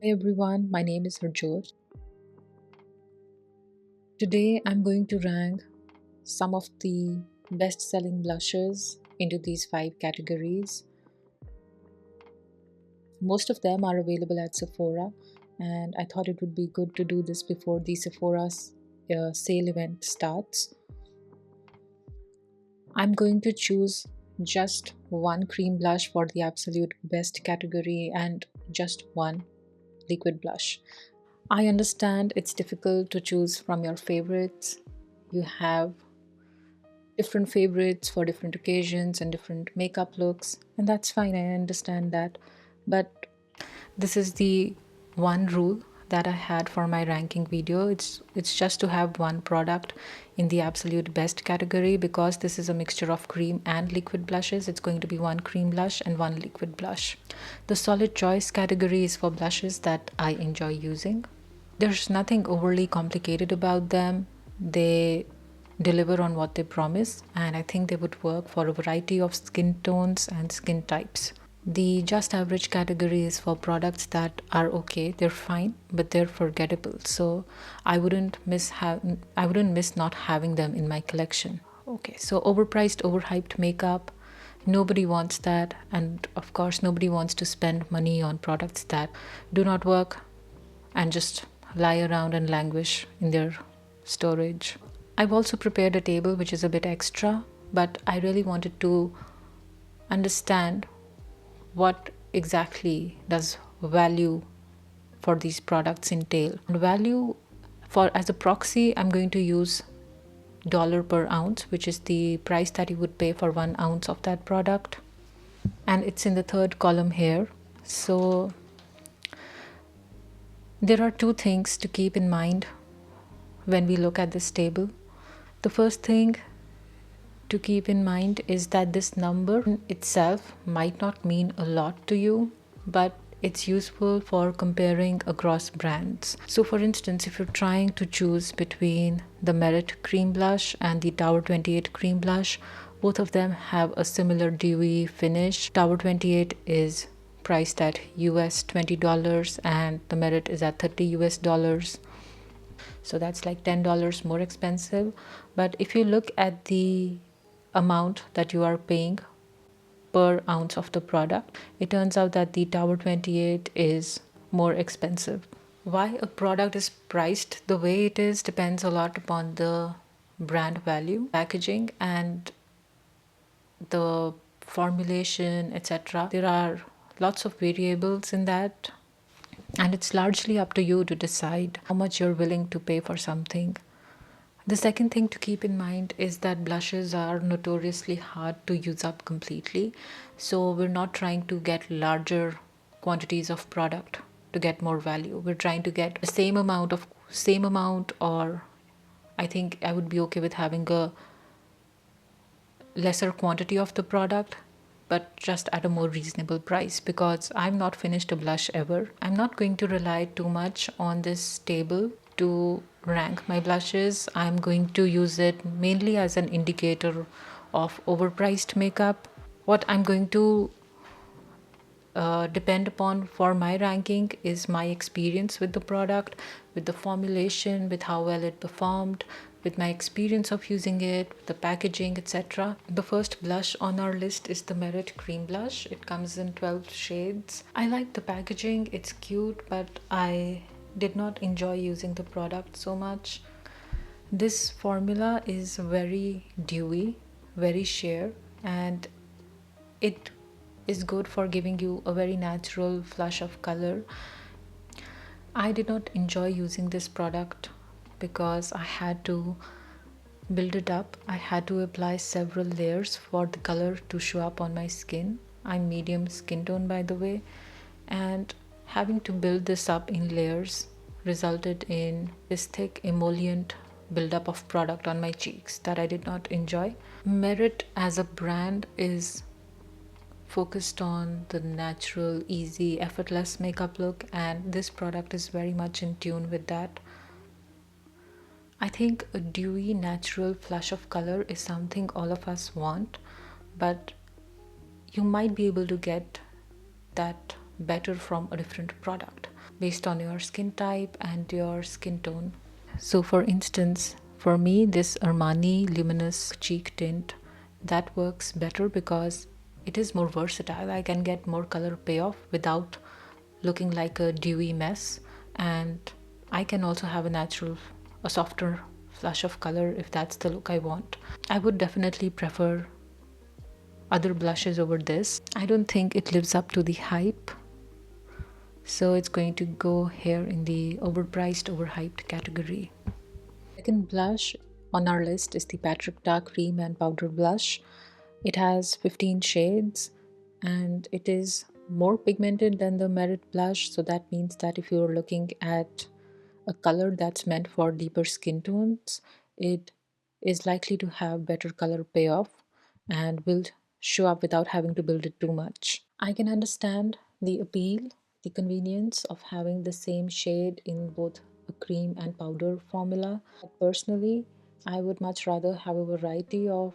Hey everyone, my name is Harjot. Today I'm going to rank some of the best selling blushes into these five categories. Most of them are available at Sephora, and I thought it would be good to do this before the Sephora's sale event starts. I'm going to choose just one cream blush for the absolute best category and just one liquid blush. I understand it's difficult to choose from your favorites. You have different favorites for different occasions and different makeup looks, and that's fine. I understand that. But this is the one rule that I had for my ranking video. It's just to have one product in the absolute best category because this is a mixture of cream and liquid blushes. It's going to be one cream blush and one liquid blush. The solid choice category is for blushes that I enjoy using. There's nothing overly complicated about them. They deliver on what they promise, and I think they would work for a variety of skin tones and skin types. The just average category is for products that are okay, they're fine, but they're forgettable. So I wouldn't miss not having them in my collection. Okay, so overpriced, overhyped makeup. Nobody wants that, and of course, nobody wants to spend money on products that do not work and just lie around and languish in their storage. I've also prepared a table which is a bit extra, but I really wanted to understand what exactly does value for these products entail. And value for as a proxy, I'm going to use dollar per ounce, which is the price that you would pay for 1 ounce of that product. And it's in the third column here. So there are two things to keep in mind when we look at this table. The first thing to keep in mind is that this number itself might not mean a lot to you, but it's useful for comparing across brands. So for instance, if you're trying to choose between the Merit cream blush and the Tower 28 cream blush, both of them have a similar dewy finish. Tower 28 is priced at US $20 and the Merit is at 30 US dollars. So that's like $10 more expensive. But if you look at the amount that you are paying per ounce of the product, it turns out that the Tower 28 is more expensive. Why a product is priced the way it is depends a lot upon the brand value, packaging, and the formulation, etc. There are lots of variables in that, and it's largely up to you to decide how much you're willing to pay for something. The second thing to keep in mind is that blushes are notoriously hard to use up completely. So we're not trying to get larger quantities of product to get more value. We're trying to get the same amount, or I think I would be okay with having a lesser quantity of the product, but just at a more reasonable price, because I've not finished a blush ever. I'm not going to rely too much on this table to rank my blushes. I'm going to use it mainly as an indicator of overpriced makeup. What I'm going to depend upon for my ranking is my experience with the product, with the formulation, with how well it performed, with my experience of using it, the packaging, etc. The first blush on our list is the Merit Cream Blush. It comes in 12 shades. I like the packaging, it's cute, but I did not enjoy using the product so much. This formula is very dewy, very sheer, and it is good for giving you a very natural flush of color. I did not enjoy using this product because I had to build it up. I had to apply several layers for the color to show up on my skin. I'm medium skin tone, by the way, and having to build this up in layers resulted in this thick emollient buildup of product on my cheeks that I did not enjoy. Merit as a brand is focused on the natural, easy, effortless makeup look, and this product is very much in tune with that. I think a dewy, natural flush of color is something all of us want, but you might be able to get that better from a different product. based on your skin type and your skin tone. So for instance, for me, this Armani Luminous Cheek Tint, that works better because it is more versatile. I can get more color payoff without looking like a dewy mess, and I can also have a softer flush of color if that's the look I want. I would definitely prefer other blushes over this. I don't think it lives up to the hype, so it's going to go here in the overpriced, overhyped category. Second blush on our list is the Patrick Dark Cream and Powder Blush. It has 15 shades and it is more pigmented than the Merit blush, so that means that if you're looking at a color that's meant for deeper skin tones, it is likely to have better color payoff and will show up without having to build it too much. I can understand the appeal, the convenience of having the same shade in both a cream and powder formula. But personally, I would much rather have a variety of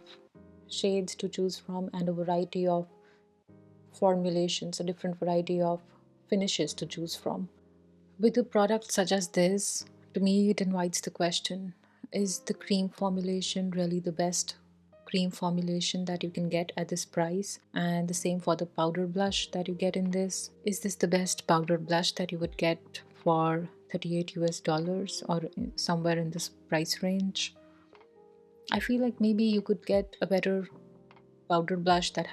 shades to choose from and a variety of formulations, a different variety of finishes to choose from. With a product such as this, to me it invites the question, is the cream formulation really the best cream formulation that you can get at this price? And the same for the powder blush that you get in this. Is this the best powder blush that you would get for 38 US dollars or somewhere in this price range? I feel like maybe you could get a better powder blush that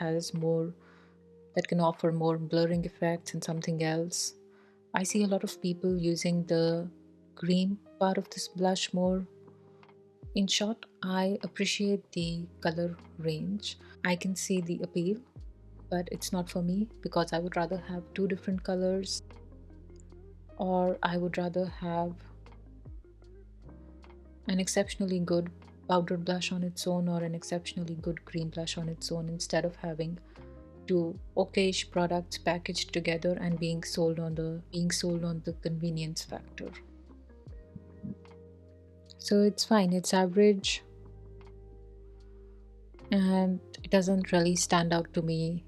can offer more blurring effects and something else. I see a lot of people using the green part of this blush more. In short, I appreciate the color range. I can see the appeal, but it's not for me because I would rather have two different colors, or I would rather have an exceptionally good powder blush on its own or an exceptionally good cream blush on its own instead of having two okayish products packaged together and being sold on the convenience factor. So it's fine, it's average, and it doesn't really stand out to me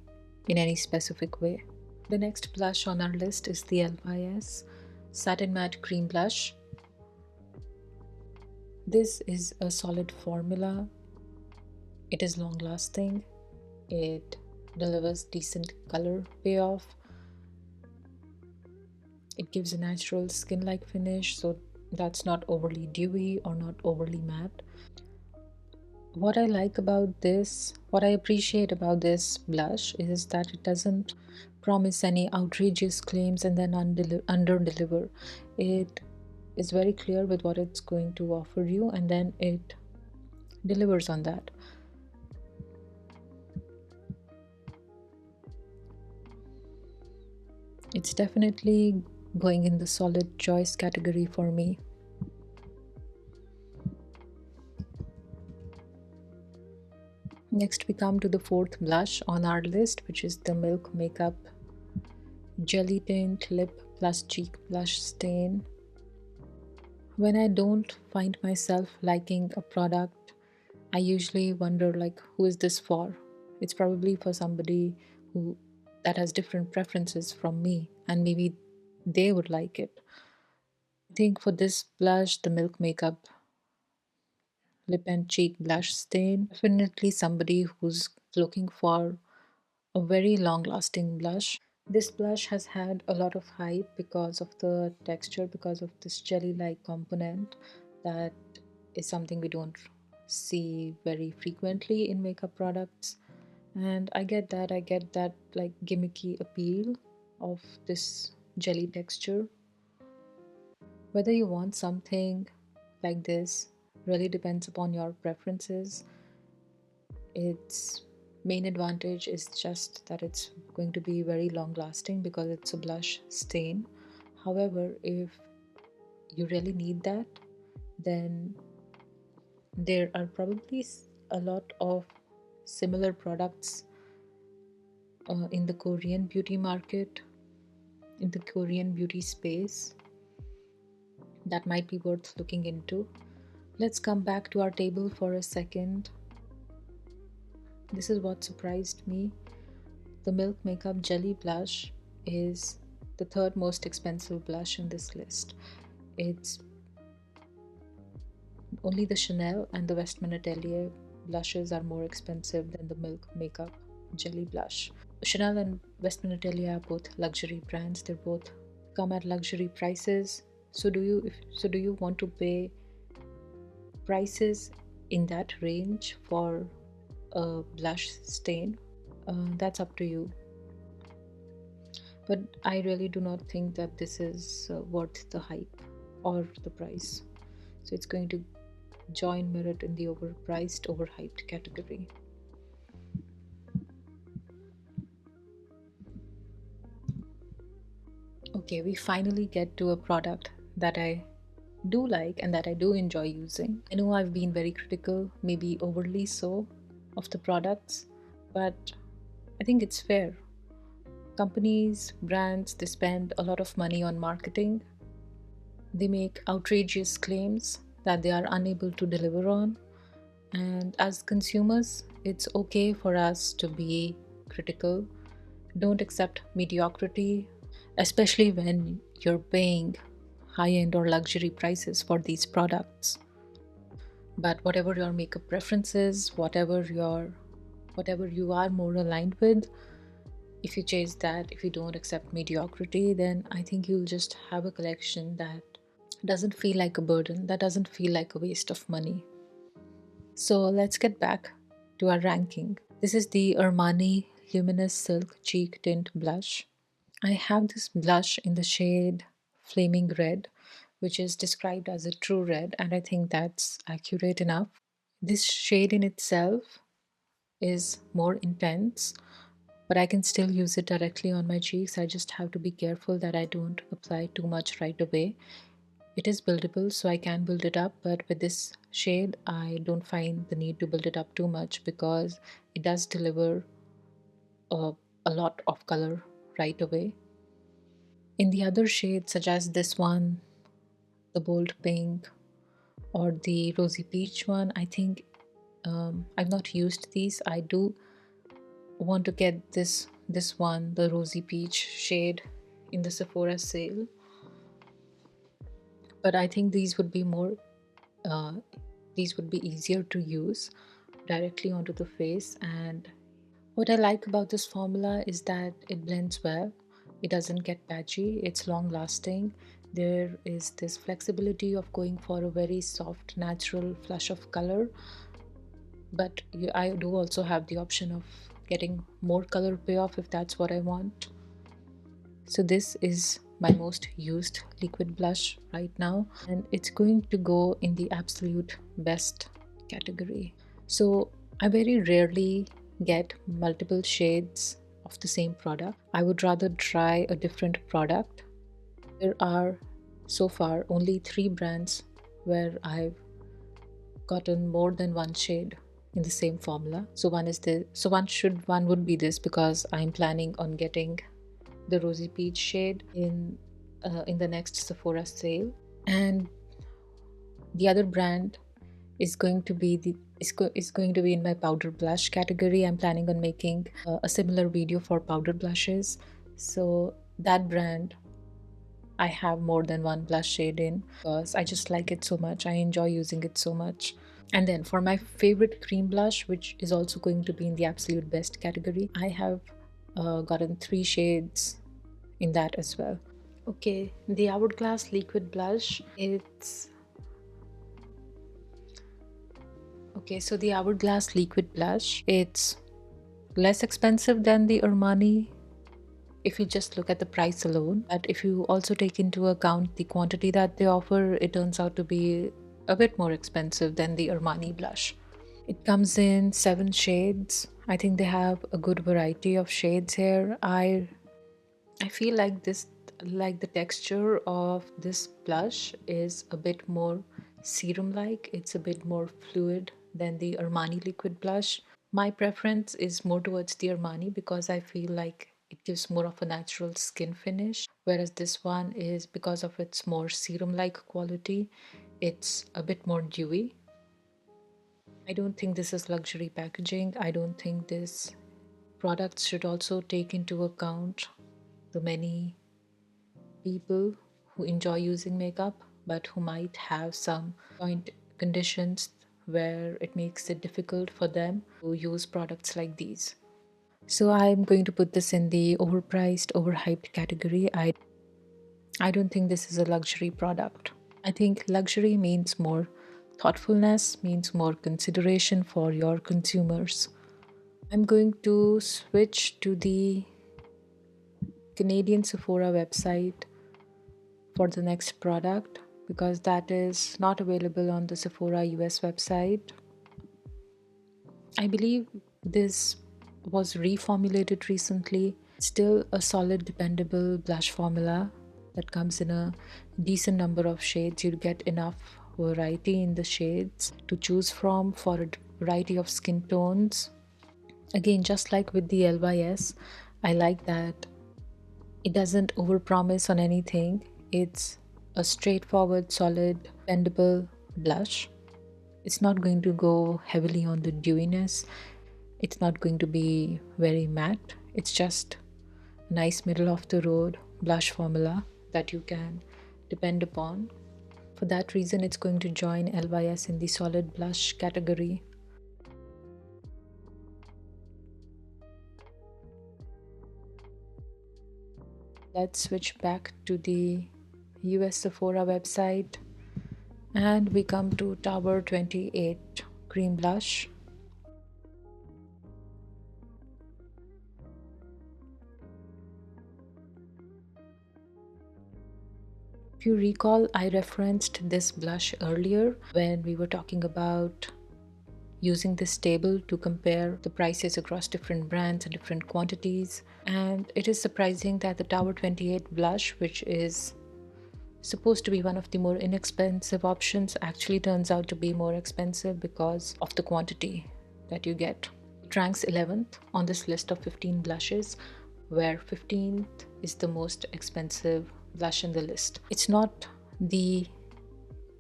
in any specific way. The next blush on our list is the LYS Satin Matte Cream Blush. This is a solid formula. It is long lasting. It delivers decent color payoff. It gives a natural skin-like finish, so that's not overly dewy or not overly matte. What I appreciate about this blush is that it doesn't promise any outrageous claims and then under deliver. It is very clear with what it's going to offer you and then it delivers on that. It's definitely going in the solid choice category for me. Next, we come to the fourth blush on our list, which is the Milk Makeup Jelly Tint Lip Plus Cheek Blush Stain. When I don't find myself liking a product, I usually wonder like, who is this for? It's probably for somebody who that has different preferences from me, and maybe they would like it. I think for this blush, the Milk Makeup Lip and Cheek Blush Stain, definitely somebody who's looking for a very long lasting blush. This blush has had a lot of hype because of the texture, because of this jelly like component that is something we don't see very frequently in makeup products. And I get that like gimmicky appeal of this jelly texture. Whether you want something like this really depends upon your preferences. Its main advantage is just that it's going to be very long lasting because it's a blush stain. However, if you really need that, then there are probably a lot of similar products in the Korean beauty market, in the Korean beauty space, that might be worth looking into. Let's come back to our table for a second. This is what surprised me. The Milk Makeup Jelly Blush is the third most expensive blush in this list. It's only the Chanel and the Westman Atelier blushes are more expensive than the Milk Makeup Jelly Blush. Chanel and Westman Atelier are both luxury brands. They're both come at luxury prices. So do you want to pay prices in that range for a blush stain? That's up to you. But I really do not think that this is worth the hype or the price. So it's going to join merit in the overpriced, overhyped category. Okay, we finally get to a product that I do like and that I do enjoy using. I know I've been very critical, maybe overly so, of the products, but I think it's fair. Companies, brands, they spend a lot of money on marketing. They make outrageous claims that they are unable to deliver on. And as consumers, it's okay for us to be critical. Don't accept mediocrity, especially when you're paying high end or luxury prices for these products. But whatever your makeup preferences, whatever you are more aligned with, if you chase that, if you don't accept mediocrity, then I think you'll just have a collection that doesn't feel like a burden, that doesn't feel like a waste of money. So let's get back to our ranking. This is the Armani Luminous Silk Cheek Tint Blush. I have this blush in the shade Flaming Red, which is described as a true red, and I think that's accurate enough. This shade in itself is more intense, but I can still use it directly on my cheeks. I just have to be careful that I don't apply too much right away. It is buildable, so I can build it up, but with this shade, I don't find the need to build it up too much because it does deliver a, a lot of color right away. In the other shades, such as this one, the bold pink, or the rosy peach one, I think I've not used these. I do want to get this one, the rosy peach shade, in the Sephora sale, but I think uh, these would be easier to use directly onto the face. And what I like about this formula is that it blends well. It doesn't get patchy, it's long lasting. There is this flexibility of going for a very soft, natural flush of color, but I do also have the option of getting more color payoff if that's what I want. So this is my most used liquid blush right now, and it's going to go in the absolute best category. So I very rarely get multiple shades of the same product. I would rather try a different product. There are so far only 3 brands where I've gotten more than one shade in the same formula. So one would be this, because I'm planning on getting the rosy peach shade in the next Sephora sale, and the other brand is going to be is going to be in my powder blush category. I'm planning on making a similar video for powder blushes. So that brand I have more than one blush shade in because I just like it so much. I enjoy using it so much. And then for my favorite cream blush, which is also going to be in the absolute best category, I have gotten 3 shades in that as well. Okay, the Hourglass liquid blush, so the Hourglass liquid blush, it's less expensive than the Armani if you just look at the price alone. But if you also take into account the quantity that they offer, it turns out to be a bit more expensive than the Armani blush. It comes in 7 shades. I think they have a good variety of shades here. I feel like the texture of this blush is a bit more serum-like. It's a bit more fluid than the Armani liquid blush. My preference is more towards the Armani because I feel like it gives more of a natural skin finish, whereas this one is, because of its more serum-like quality, it's a bit more dewy. I don't think this is luxury packaging. I don't think this product should also take into account the many people who enjoy using makeup but who might have some joint conditions where it makes it difficult for them to use products like these. So I'm going to put this in the overpriced, overhyped category. I don't think this is a luxury product. I think luxury means more thoughtfulness, means more consideration for your consumers. I'm going to switch to the Canadian Sephora website for the next product because that is not available on the Sephora US website. I believe this was reformulated recently. Still a solid, dependable blush formula that comes in a decent number of shades. You get enough variety in the shades to choose from for a variety of skin tones. Again, just like with the LYS, I like that it doesn't overpromise on anything. It's a straightforward, solid, dependable blush. It's not going to go heavily on the dewiness. It's not going to be very matte. It's just a nice middle of the road blush formula that you can depend upon. For that reason, it's going to join LYS in the solid blush category. Let's switch back to the US Sephora website and we come to Tower 28 Cream Blush. If you recall, I referenced this blush earlier when we were talking about using this table to compare the prices across different brands and different quantities. And it is surprising that the Tower 28 blush, which is supposed to be one of the more inexpensive options, actually turns out to be more expensive because of the quantity that you get. It ranks 11th on this list of 15 blushes, where 15th is the most expensive blush in the list. It's not the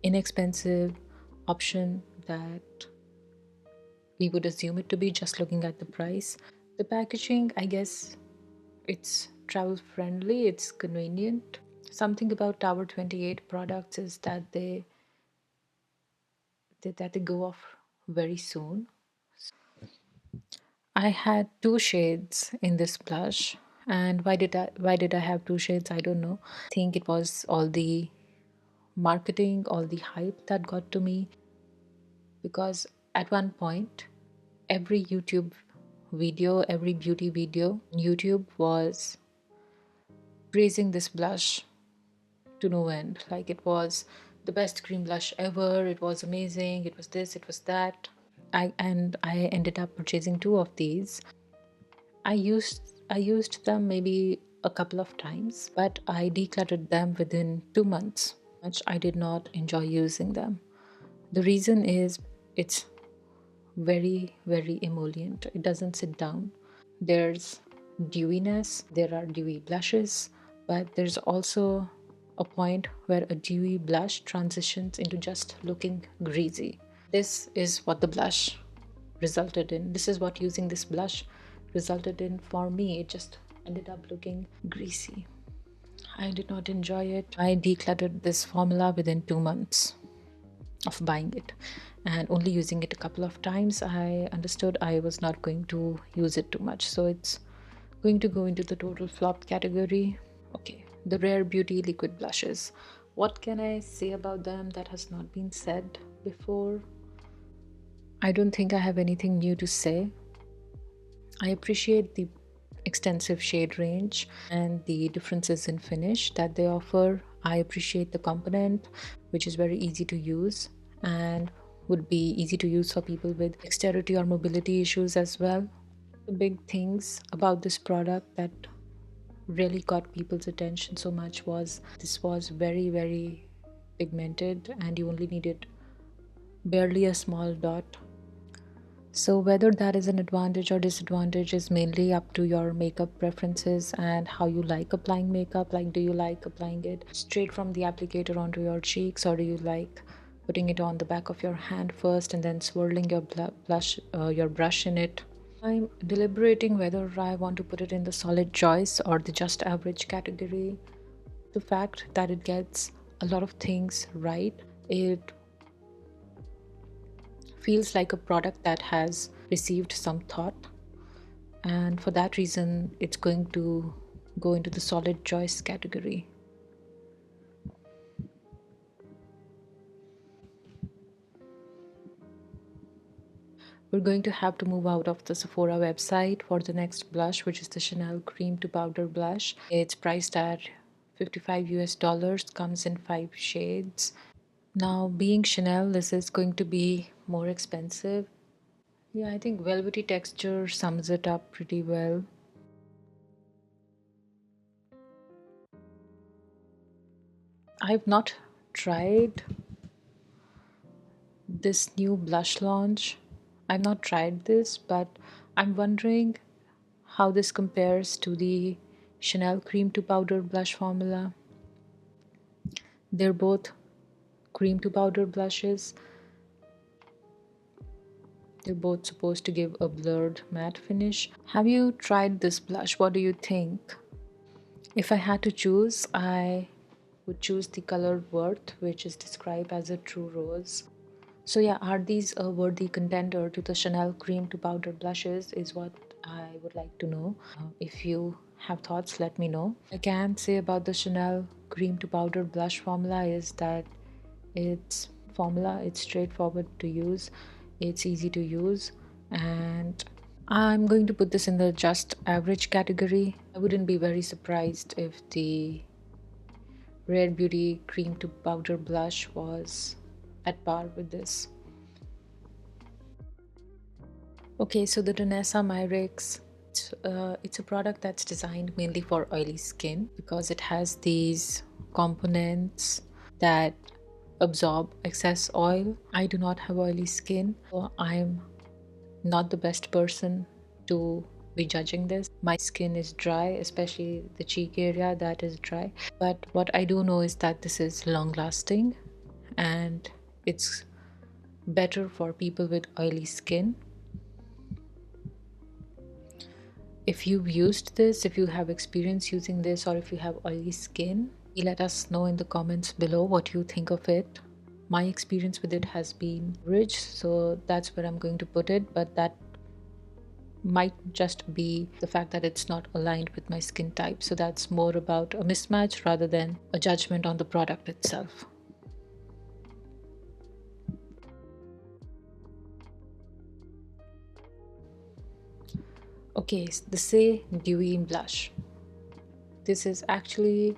inexpensive option that we would assume it to be just looking at the price. The packaging, I guess, it's travel friendly, it's convenient. Something about Tower 28 products is that they go off very soon. I had two shades in this blush, and why did I have two shades? I don't know. I think it was all the marketing, all the hype that got to me, because at one point every YouTube video, every beauty video on YouTube was praising this blush to no end. Like it was the best cream blush ever, it was amazing, it was this, it was that. I ended up purchasing two of these. I used them maybe a couple of times, but I decluttered them within 2 months. Much I did not enjoy using them. The reason is it's very, very emollient. It doesn't sit down. There's dewiness, there are dewy blushes, but there's also a point where a dewy blush transitions into just looking greasy. This is what the blush resulted in. This is what using this blush resulted in for me. It just ended up looking greasy. I did not enjoy it. I decluttered this formula within 2 months of buying it, and only using it a couple of times. I understood I was not going to use it too much, so it's going to go into the total flop category. Okay, the Rare Beauty liquid blushes. What can I say about them that has not been said before? I don't think I have anything new to say. I appreciate the extensive shade range and the differences in finish that they offer. I appreciate the component, which is very easy to use and would be easy to use for people with dexterity or mobility issues as well. The big things about this product that really got people's attention so much was this was very, very pigmented and you only needed barely a small dot. So whether that is an advantage or disadvantage is mainly up to your makeup preferences and how you like applying makeup. Like, do you like applying it straight from the applicator onto your cheeks, or do you like putting it on the back of your hand first and then swirling your your brush in it? I'm deliberating whether I want to put it in the solid choice or the just average category. the fact that it gets a lot of things right. It feels like a product that has received some thought, and for that reason it's going to go into the solid choice category. We're going to have to move out of the Sephora website for the next blush, which is the Chanel Cream to Powder blush. It's priced at 55 US dollars, comes in 5 shades. Now, being Chanel, this is going to be more expensive. Yeah, I think velvety texture sums it up pretty well. I've not tried this new blush launch. I've not tried this, but I'm wondering how this compares to the Chanel Cream to Powder blush formula. They're both cream to powder blushes. They're both supposed to give a blurred matte finish. Have you tried this blush? What do you think? If I had to choose, I would choose the color Worth, which is described as a true rose. So yeah, are these a worthy contender to the Chanel Cream to Powder blushes is what I would like to know. If you have thoughts, let me know. I can say about the Chanel Cream to Powder blush formula is that it's straightforward to use, it's easy to use, and I'm going to put this in the just average category. I wouldn't be very surprised if the Rare Beauty Cream to Powder blush was at par with this. Okay, so the Danessa Myrix, it's a product that's designed mainly for oily skin because it has these components that absorb excess oil. I do not have oily skin, so I'm not the best person to be judging this. My skin is dry, especially the cheek area that is dry. But what I do know is that this is long lasting and it's better for people with oily skin. If you've used this, if you have experience using this, or if you have oily skin, let us know in the comments below what you think of it. My experience with it has been rich, so that's where I'm going to put it, but that might just be the fact that it's not aligned with my skin type. So that's more about a mismatch rather than a judgment on the product itself. Okay, the Say Dewy Blush. This is actually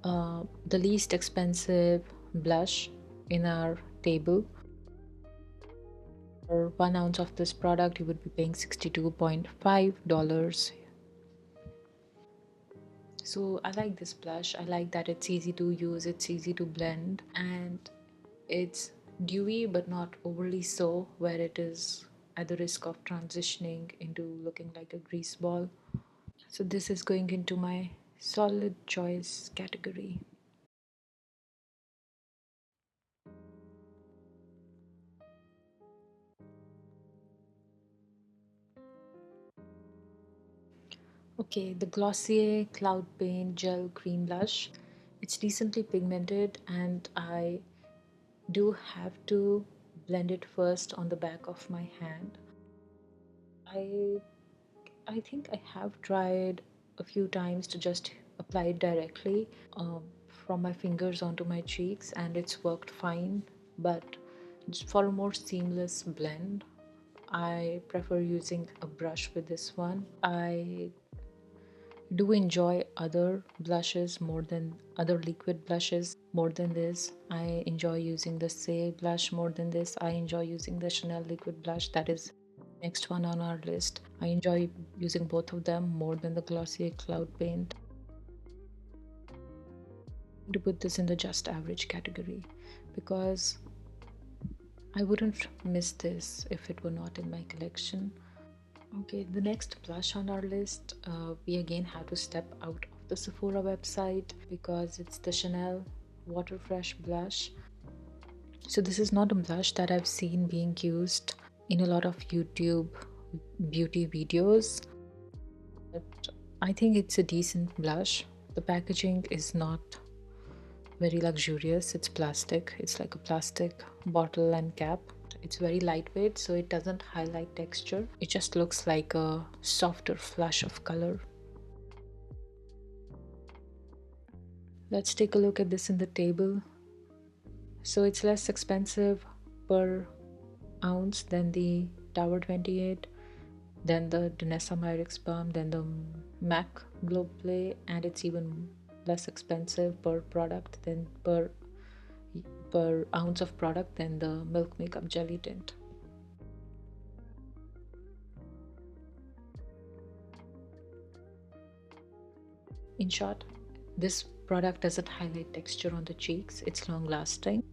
the least expensive blush in our table. For 1 ounce of this product, you would be paying $62.5. So I like this blush. I like that it's easy to use, it's easy to blend, and it's dewy but not overly so, where it is at the risk of transitioning into looking like a grease ball. So this is going into my solid choice category. Okay, the Glossier Cloud Paint Gel Cream Blush. It's decently pigmented and I do have to blend it first on the back of my hand. I I think I have tried a few times to just apply it directly from my fingers onto my cheeks and it's worked fine, but just for a more seamless blend, I prefer using a brush with this one. I do enjoy other blushes more than other liquid blushes more than this. I enjoy using the Say blush more than this. I enjoy using the Chanel liquid blush, that is next one on our list. I enjoy using both of them more than the Glossier Cloud Paint. To put this in the just average category because I wouldn't miss this if it were not in my collection. Okay, the next blush on our list, we again have to step out of the Sephora website because it's the Chanel Water Fresh blush. So this is not a blush that I've seen being used in a lot of YouTube beauty videos, but I think it's a decent blush. The packaging is not very luxurious. It's plastic, it's like a plastic bottle and cap. It's very lightweight, so it doesn't highlight texture. It just looks like a softer flush of color. Let's take a look at this in the table. So it's less expensive per ounce than the Tower 28, then the Danessa Myrix Balm, then the MAC Globe Play, and it's even less expensive per product than per ounce of product than the Milk Makeup Jelly Tint. In short, this product doesn't highlight texture on the cheeks. It's long lasting.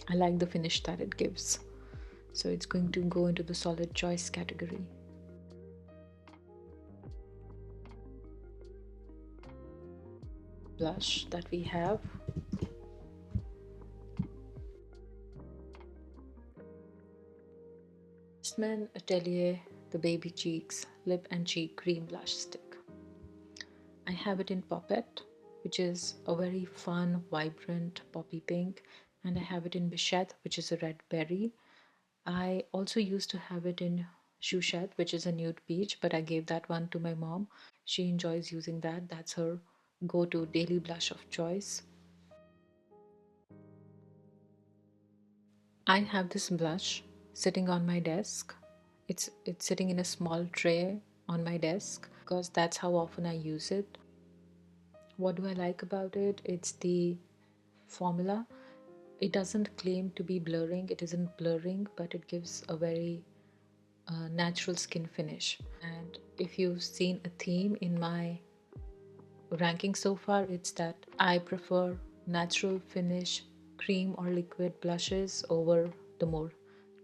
I like the finish that it gives. So it's going to go into the solid choice category. Blush that we have. Westman Atelier the Baby Cheeks Lip and Cheek Cream Blush Stick. I have it in Poppet, which is a very fun, vibrant poppy pink, and I have it in Bichette, which is a red berry. I also used to have it in Chouchette, which is a nude peach, but I gave that one to my mom. She enjoys using that. That's her go-to daily blush of choice. I have this blush sitting on my desk. It's sitting in a small tray on my desk because that's how often I use it. What do I like about it? It's the formula. It doesn't claim to be blurring. It isn't blurring, but it gives a very natural skin finish. And if you've seen a theme in my ranking so far, it's that I prefer natural finish cream or liquid blushes over the more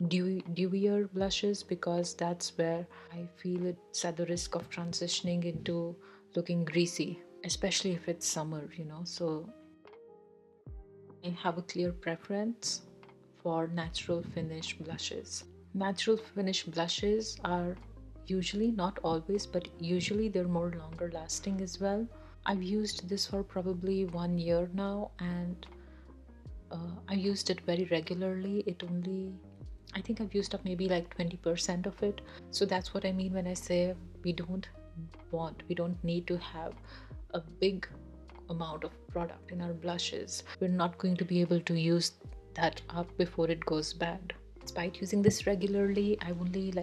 dewier blushes, because that's where I feel it's at the risk of transitioning into looking greasy, especially if it's summer, so I have a clear preference for natural finish blushes. Natural finish blushes are usually, not always, but usually they're more longer lasting as well. I've used this for probably 1 year now, and I used it very regularly. I think I've used up maybe like 20% of it. So that's what I mean when I say we don't need to have a big amount of product in our blushes. We're not going to be able to use that up before it goes bad. Despite using this regularly, I only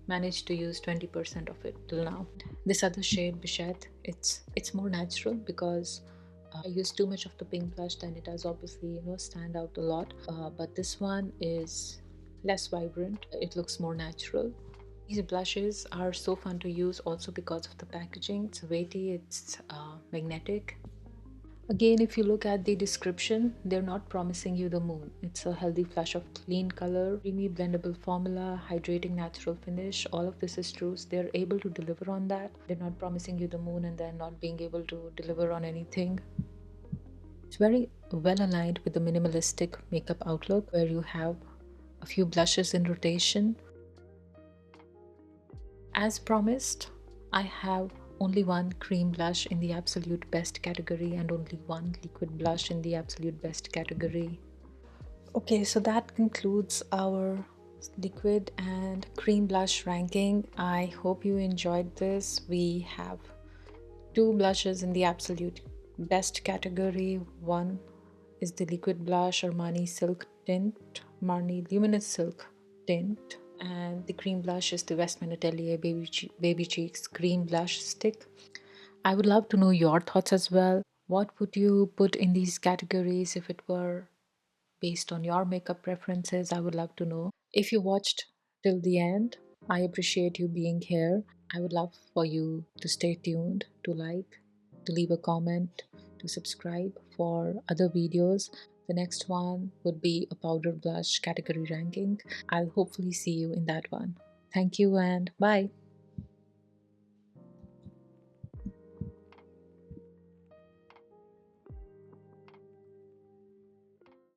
managed to use 20% of it till now. This other shade, Bichette, it's more natural because I use too much of the pink blush, then it does obviously stand out a lot. But this one is less vibrant. It looks more natural. These blushes are so fun to use also because of the packaging. It's weighty, it's magnetic. Again, if you look at the description, they're not promising you the moon. It's a healthy flush of clean color, creamy blendable formula, hydrating natural finish. All of this is true. So they're able to deliver on that. They're not promising you the moon and then not being able to deliver on anything. It's very well aligned with the minimalistic makeup outlook, where you have a few blushes in rotation. As promised, I have only one cream blush in the absolute best category and only one liquid blush in the absolute best category. Okay, so that concludes our liquid and cream blush ranking. I hope you enjoyed this. We have two blushes in the absolute best category. One is the liquid blush Armani Silk Tint, Marni Luminous Silk Tint, and the cream blush is the Westman Atelier Baby Cheeks Cream Blush Stick. I would love to know your thoughts as well. What would you put in these categories if it were based on your makeup preferences? I would love to know. If you watched till the end, I appreciate you being here. I would love for you to stay tuned, to like, to leave a comment, to subscribe for other videos. The next one would be a powder blush category ranking. I'll hopefully see you in that one. Thank you and bye.